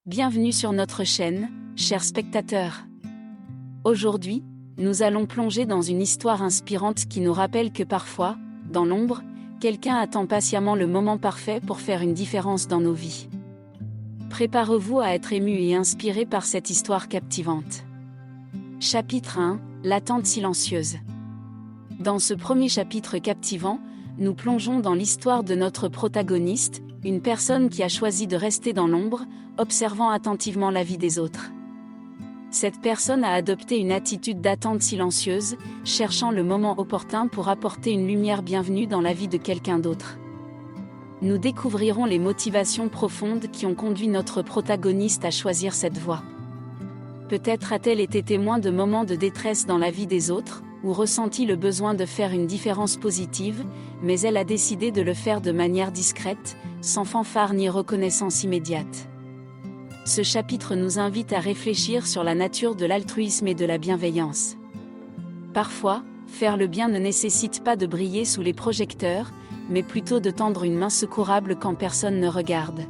Bienvenue sur notre chaîne, chers spectateurs. Aujourd'hui, nous allons plonger dans une histoire inspirante qui nous rappelle que parfois, dans l'ombre, quelqu'un attend patiemment le moment parfait pour faire une différence dans nos vies. Préparez-vous à être ému et inspiré par cette histoire captivante. Chapitre 1, l'attente silencieuse. Dans ce premier chapitre captivant, nous plongeons dans l'histoire de notre protagoniste, une personne qui a choisi de rester dans l'ombre, observant attentivement la vie des autres. Cette personne a adopté une attitude d'attente silencieuse, cherchant le moment opportun pour apporter une lumière bienvenue dans la vie de quelqu'un d'autre. Nous découvrirons les motivations profondes qui ont conduit notre protagoniste à choisir cette voie. Peut-être a-t-elle été témoin de moments de détresse dans la vie des autres, ou ressenti le besoin de faire une différence positive, mais elle a décidé de le faire de manière discrète, sans fanfare ni reconnaissance immédiate. Ce chapitre nous invite à réfléchir sur la nature de l'altruisme et de la bienveillance. Parfois, faire le bien ne nécessite pas de briller sous les projecteurs, mais plutôt de tendre une main secourable quand personne ne regarde.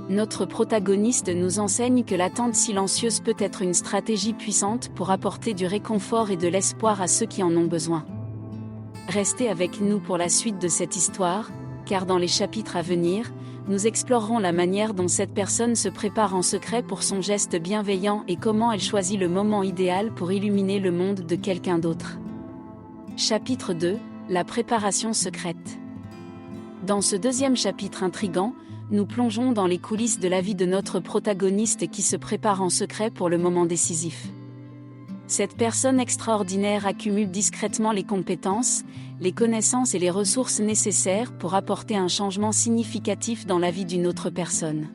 Notre protagoniste nous enseigne que l'attente silencieuse peut être une stratégie puissante pour apporter du réconfort et de l'espoir à ceux qui en ont besoin. Restez avec nous pour la suite de cette histoire, car dans les chapitres à venir, nous explorerons la manière dont cette personne se prépare en secret pour son geste bienveillant et comment elle choisit le moment idéal pour illuminer le monde de quelqu'un d'autre. Chapitre 2, la préparation secrète. Dans ce deuxième chapitre intrigant, nous plongeons dans les coulisses de la vie de notre protagoniste qui se prépare en secret pour le moment décisif. Cette personne extraordinaire accumule discrètement les compétences, les connaissances et les ressources nécessaires pour apporter un changement significatif dans la vie d'une autre personne.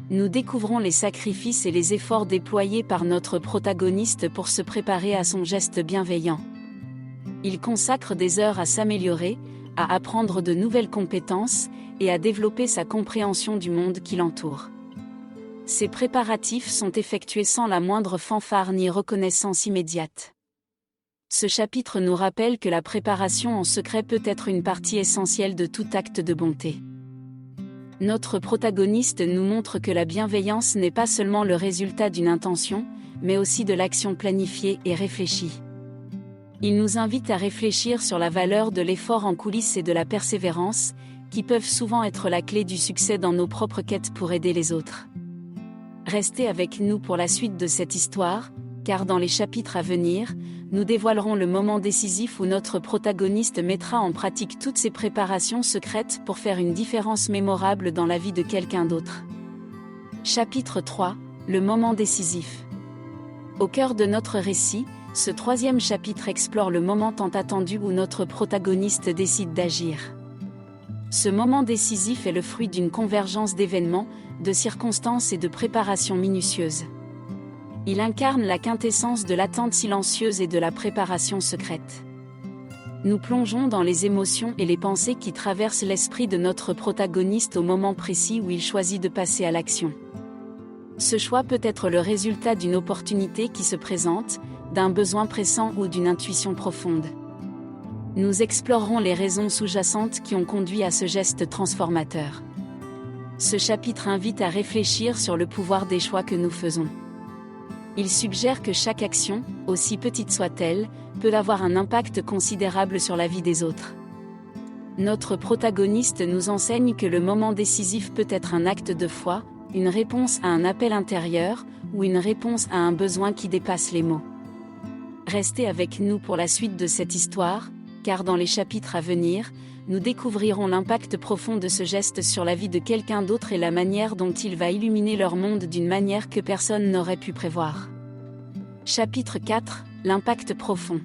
Nous découvrons les sacrifices et les efforts déployés par notre protagoniste pour se préparer à son geste bienveillant. Il consacre des heures à s'améliorer, à apprendre de nouvelles compétences, et à développer sa compréhension du monde qui l'entoure. Ces préparatifs sont effectués sans la moindre fanfare ni reconnaissance immédiate. Ce chapitre nous rappelle que la préparation en secret peut être une partie essentielle de tout acte de bonté. Notre protagoniste nous montre que la bienveillance n'est pas seulement le résultat d'une intention, mais aussi de l'action planifiée et réfléchie. Il nous invite à réfléchir sur la valeur de l'effort en coulisses et de la persévérance, qui peuvent souvent être la clé du succès dans nos propres quêtes pour aider les autres. Restez avec nous pour la suite de cette histoire, car dans les chapitres à venir, nous dévoilerons le moment décisif où notre protagoniste mettra en pratique toutes ses préparations secrètes pour faire une différence mémorable dans la vie de quelqu'un d'autre. Chapitre 3, le moment décisif. Au cœur de notre récit, ce troisième chapitre explore le moment tant attendu où notre protagoniste décide d'agir. Ce moment décisif est le fruit d'une convergence d'événements, de circonstances et de préparations minutieuses. Il incarne la quintessence de l'attente silencieuse et de la préparation secrète. Nous plongeons dans les émotions et les pensées qui traversent l'esprit de notre protagoniste au moment précis où il choisit de passer à l'action. Ce choix peut être le résultat d'une opportunité qui se présente, d'un besoin pressant ou d'une intuition profonde. Nous explorerons les raisons sous-jacentes qui ont conduit à ce geste transformateur. Ce chapitre invite à réfléchir sur le pouvoir des choix que nous faisons. Il suggère que chaque action, aussi petite soit-elle, peut avoir un impact considérable sur la vie des autres. Notre protagoniste nous enseigne que le moment décisif peut être un acte de foi, une réponse à un appel intérieur, ou une réponse à un besoin qui dépasse les mots. Restez avec nous pour la suite de cette histoire, car dans les chapitres à venir, nous découvrirons l'impact profond de ce geste sur la vie de quelqu'un d'autre et la manière dont il va illuminer leur monde d'une manière que personne n'aurait pu prévoir. Chapitre 4, l'impact profond.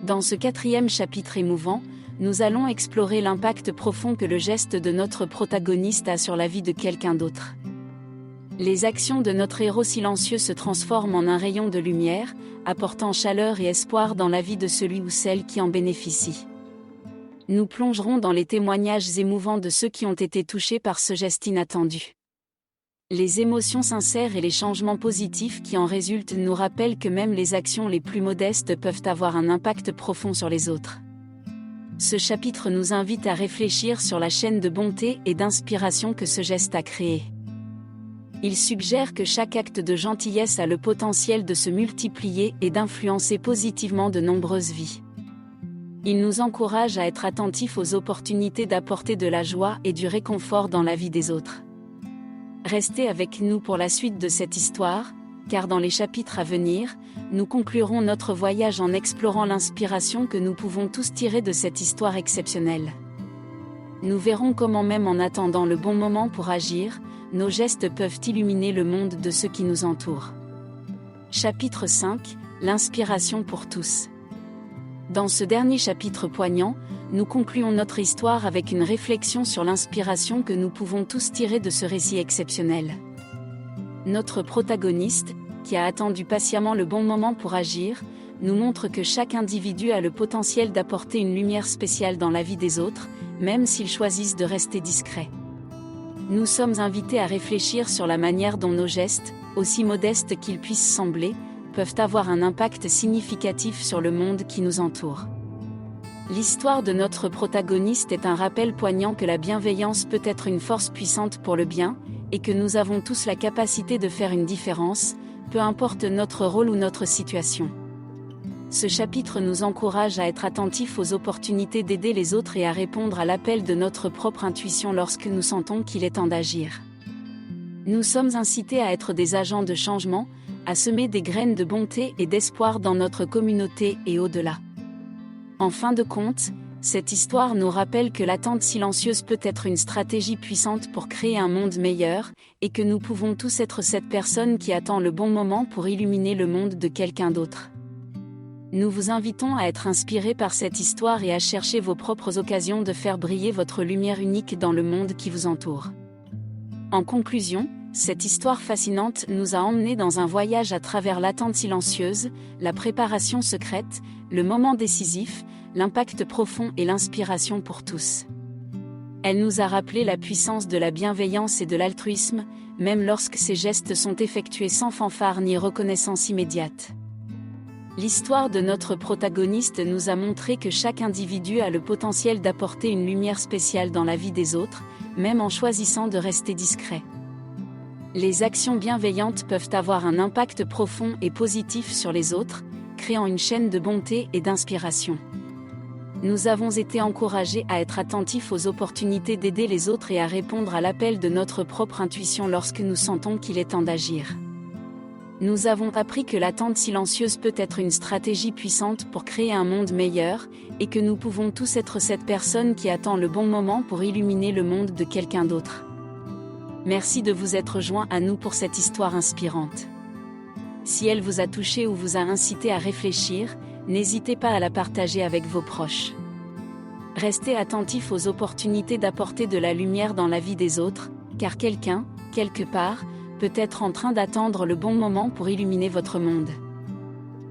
Dans ce quatrième chapitre émouvant, nous allons explorer l'impact profond que le geste de notre protagoniste a sur la vie de quelqu'un d'autre. Les actions de notre héros silencieux se transforment en un rayon de lumière, apportant chaleur et espoir dans la vie de celui ou celle qui en bénéficie. Nous plongerons dans les témoignages émouvants de ceux qui ont été touchés par ce geste inattendu. Les émotions sincères et les changements positifs qui en résultent nous rappellent que même les actions les plus modestes peuvent avoir un impact profond sur les autres. Ce chapitre nous invite à réfléchir sur la chaîne de bonté et d'inspiration que ce geste a créée. Il suggère que chaque acte de gentillesse a le potentiel de se multiplier et d'influencer positivement de nombreuses vies. Il nous encourage à être attentifs aux opportunités d'apporter de la joie et du réconfort dans la vie des autres. Restez avec nous pour la suite de cette histoire, car dans les chapitres à venir, nous conclurons notre voyage en explorant l'inspiration que nous pouvons tous tirer de cette histoire exceptionnelle. Nous verrons comment même en attendant le bon moment pour agir, nos gestes peuvent illuminer le monde de ceux qui nous entourent. Chapitre 5 : L'inspiration pour tous. Dans ce dernier chapitre poignant, nous concluons notre histoire avec une réflexion sur l'inspiration que nous pouvons tous tirer de ce récit exceptionnel. Notre protagoniste, qui a attendu patiemment le bon moment pour agir, nous montre que chaque individu a le potentiel d'apporter une lumière spéciale dans la vie des autres, même s'ils choisissent de rester discrets. Nous sommes invités à réfléchir sur la manière dont nos gestes, aussi modestes qu'ils puissent sembler, peuvent avoir un impact significatif sur le monde qui nous entoure. L'histoire de notre protagoniste est un rappel poignant que la bienveillance peut être une force puissante pour le bien, et que nous avons tous la capacité de faire une différence, peu importe notre rôle ou notre situation. Ce chapitre nous encourage à être attentifs aux opportunités d'aider les autres et à répondre à l'appel de notre propre intuition lorsque nous sentons qu'il est temps d'agir. Nous sommes incités à être des agents de changement, à semer des graines de bonté et d'espoir dans notre communauté et au-delà. En fin de compte, cette histoire nous rappelle que l'attente silencieuse peut être une stratégie puissante pour créer un monde meilleur, et que nous pouvons tous être cette personne qui attend le bon moment pour illuminer le monde de quelqu'un d'autre. Nous vous invitons à être inspirés par cette histoire et à chercher vos propres occasions de faire briller votre lumière unique dans le monde qui vous entoure. En conclusion, cette histoire fascinante nous a emmenés dans un voyage à travers l'attente silencieuse, la préparation secrète, le moment décisif, l'impact profond et l'inspiration pour tous. Elle nous a rappelé la puissance de la bienveillance et de l'altruisme, même lorsque ces gestes sont effectués sans fanfare ni reconnaissance immédiate. L'histoire de notre protagoniste nous a montré que chaque individu a le potentiel d'apporter une lumière spéciale dans la vie des autres, même en choisissant de rester discret. Les actions bienveillantes peuvent avoir un impact profond et positif sur les autres, créant une chaîne de bonté et d'inspiration. Nous avons été encouragés à être attentifs aux opportunités d'aider les autres et à répondre à l'appel de notre propre intuition lorsque nous sentons qu'il est temps d'agir. Nous avons appris que l'attente silencieuse peut être une stratégie puissante pour créer un monde meilleur, et que nous pouvons tous être cette personne qui attend le bon moment pour illuminer le monde de quelqu'un d'autre. Merci de vous être joint à nous pour cette histoire inspirante. Si elle vous a touché ou vous a incité à réfléchir, n'hésitez pas à la partager avec vos proches. Restez attentifs aux opportunités d'apporter de la lumière dans la vie des autres, car quelqu'un, quelque part, peut être en train d'attendre le bon moment pour illuminer votre monde.